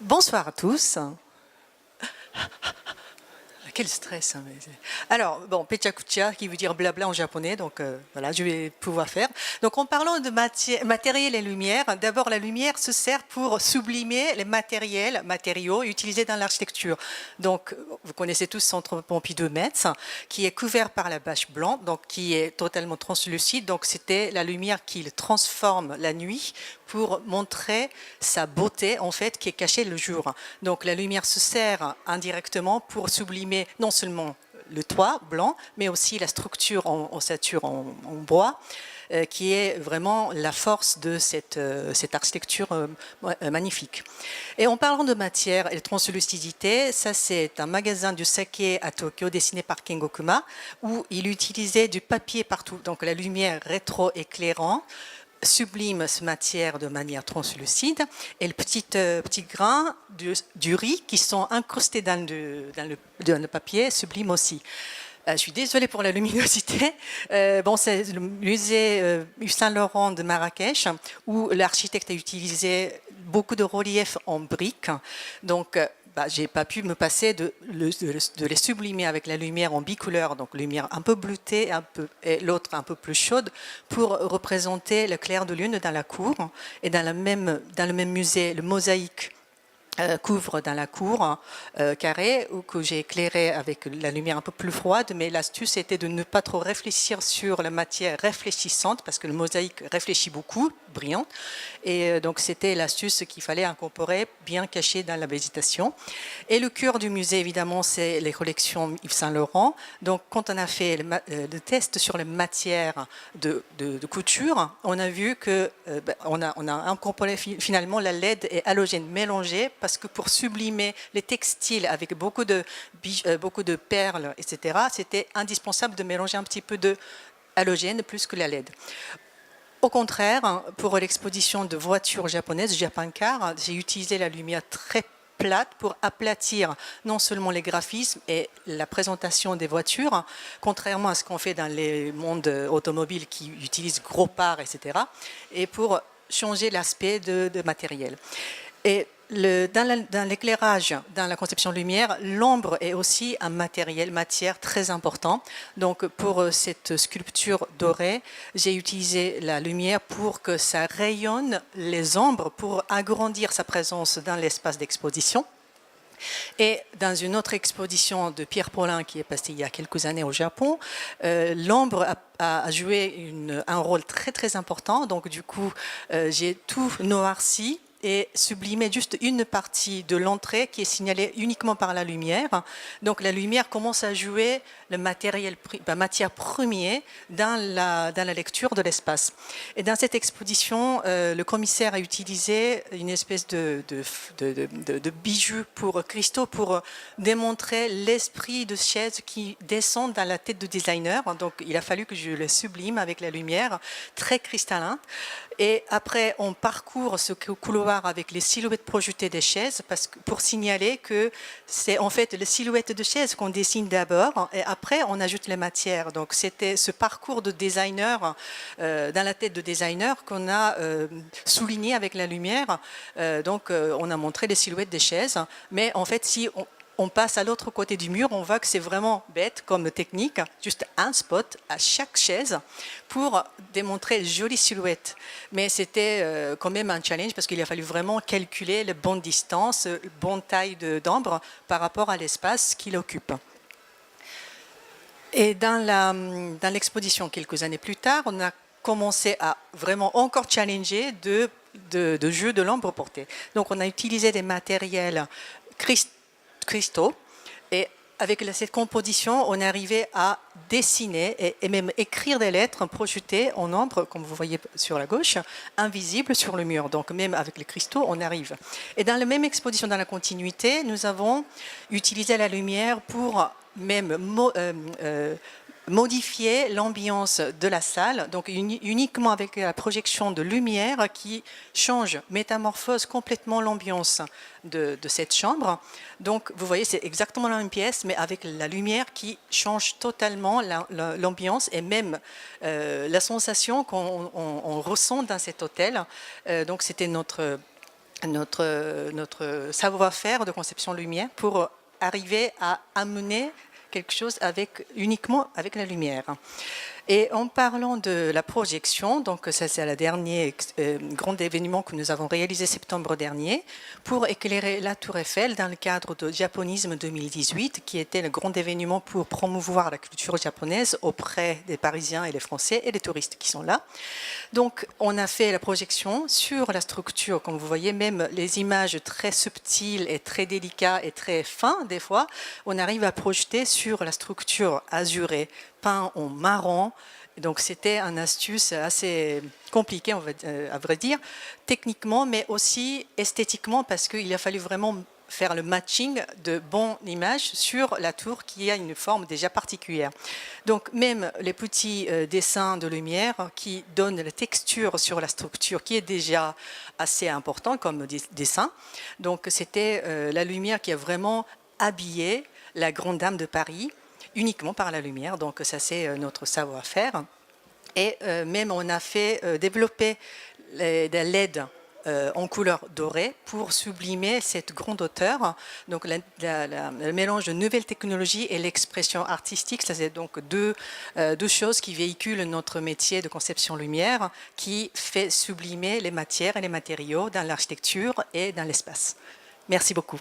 Bonsoir à tous. Quel stress, hein, Alors, bon, Pechakucha qui veut dire blabla en japonais, donc voilà, je vais pouvoir faire. Donc, en parlant de matériel et lumière, d'abord, la lumière se sert pour sublimer les matériaux utilisés dans l'architecture. Donc, vous connaissez tous Centre Pompidou Metz, qui est couvert par la bâche blanche, donc qui est totalement translucide. Donc, c'était la lumière qui le transforme la nuit pour montrer sa beauté, en fait, qui est cachée le jour. Donc, la lumière se sert indirectement pour sublimer non seulement le toit blanc, mais aussi la structure en ossature en bois, qui est vraiment la force de cette architecture magnifique. Et en parlant de matière et de translucidité, ça c'est un magasin du saké à Tokyo dessiné par Kengo Kuma, où il utilisait du papier partout, donc la lumière rétro-éclairant sublime cette matière de manière translucide et le petit grain du riz qui sont incrustés dans le papier sublime aussi. Je suis désolée pour la luminosité. Bon, c'est le musée Yves Saint-Laurent de Marrakech où l'architecte a utilisé beaucoup de reliefs en briques. Donc, j'ai pas pu me passer de les sublimer avec la lumière en bicouleur, donc lumière un peu bleutée et l'autre un peu plus chaude, pour représenter le clair de lune dans la cour. Et dans le même musée, le mosaïque couvre dans la cour carrée ou que j'ai éclairé avec la lumière un peu plus froide, mais l'astuce était de ne pas trop réfléchir sur la matière réfléchissante parce que le mosaïque réfléchit beaucoup, brillant, et donc c'était l'astuce qu'il fallait incorporer bien caché dans la végétation. Et le cœur du musée évidemment c'est les collections Yves Saint-Laurent. Donc quand on a fait le test sur les matières de couture, on a vu que on a incorporé finalement la LED et halogène mélangés, parce que pour sublimer les textiles avec beaucoup de perles, etc., c'était indispensable de mélanger un petit peu de halogène plus que la LED. Au contraire, pour l'exposition de voitures japonaises, Japan Car, j'ai utilisé la lumière très plate pour aplatir non seulement les graphismes et la présentation des voitures, contrairement à ce qu'on fait dans les mondes automobiles qui utilisent gros parts, etc., et pour changer l'aspect de matériel. Et dans l'éclairage, dans la conception lumière, l'ombre est aussi un matière très important. Donc pour cette sculpture dorée, j'ai utilisé la lumière pour que ça rayonne les ombres, pour agrandir sa présence dans l'espace d'exposition. Et dans une autre exposition de Pierre Paulin qui est passée il y a quelques années au Japon, l'ombre a joué un rôle très très important. Donc du coup, j'ai tout noirci et sublimer juste une partie de l'entrée qui est signalée uniquement par la lumière. Donc la lumière commence à jouer le matière première dans la lecture de l'espace. Et dans cette exposition, le commissaire a utilisé une espèce de bijoux cristaux pour démontrer l'esprit de chaise qui descend dans la tête du designer. Donc il a fallu que je le sublime avec la lumière très cristallin. Et après, on parcourt ce couloir avec les silhouettes projetées des chaises pour signaler que c'est en fait les silhouettes de chaises qu'on dessine d'abord et après on ajoute les matières. Donc c'était ce parcours de designer dans la tête de designer qu'on a souligné avec la lumière. Donc on a montré les silhouettes des chaises, mais en fait si on passe à l'autre côté du mur, on voit que c'est vraiment bête comme technique, juste un spot à chaque chaise pour démontrer une jolie silhouette. Mais c'était quand même un challenge parce qu'il a fallu vraiment calculer la bonne distance, la bonne taille d'ombre par rapport à l'espace qu'il occupe. Et dans l'exposition, quelques années plus tard, on a commencé à vraiment encore challenger de jeux de l'ombre portée. Donc on a utilisé des matériels cristaux et avec cette composition on est arrivé à dessiner et même écrire des lettres projetées en ombre comme vous voyez sur la gauche, invisibles sur le mur. Donc même avec les cristaux on arrive. Et dans la même exposition, dans la continuité, nous avons utilisé la lumière pour même modifier l'ambiance de la salle, donc uniquement avec la projection de lumière qui change, métamorphose complètement l'ambiance de cette chambre. Donc vous voyez, c'est exactement la même pièce, mais avec la lumière qui change totalement l'ambiance et même la sensation qu'on ressent dans cet hôtel. Donc c'était notre notre savoir-faire de conception lumière pour arriver à amener quelque chose uniquement avec la lumière. Et en parlant de la projection, donc ça c'est le dernier grand événement que nous avons réalisé septembre dernier pour éclairer la Tour Eiffel dans le cadre de Japonisme 2018, qui était le grand événement pour promouvoir la culture japonaise auprès des Parisiens et des Français et des touristes qui sont là. Donc on a fait la projection sur la structure, comme vous voyez, même les images très subtiles et très délicates et très fins des fois, on arrive à projeter sur la structure azurée, peint en marron. Donc c'était une astuce assez compliquée, à vrai dire, techniquement, mais aussi esthétiquement, parce qu'il a fallu vraiment faire le matching de bonnes images sur la tour qui a une forme déjà particulière. Donc même les petits dessins de lumière qui donnent la texture sur la structure qui est déjà assez important comme dessin. Donc c'était la lumière qui a vraiment habillé la grande dame de Paris uniquement par la lumière. Donc ça c'est notre savoir-faire. Et même on a fait développer des LED en couleur dorée pour sublimer cette grande hauteur. Donc le mélange de nouvelles technologies et l'expression artistique, ça c'est donc deux choses qui véhiculent notre métier de conception lumière, qui fait sublimer les matières et les matériaux dans l'architecture et dans l'espace. Merci beaucoup.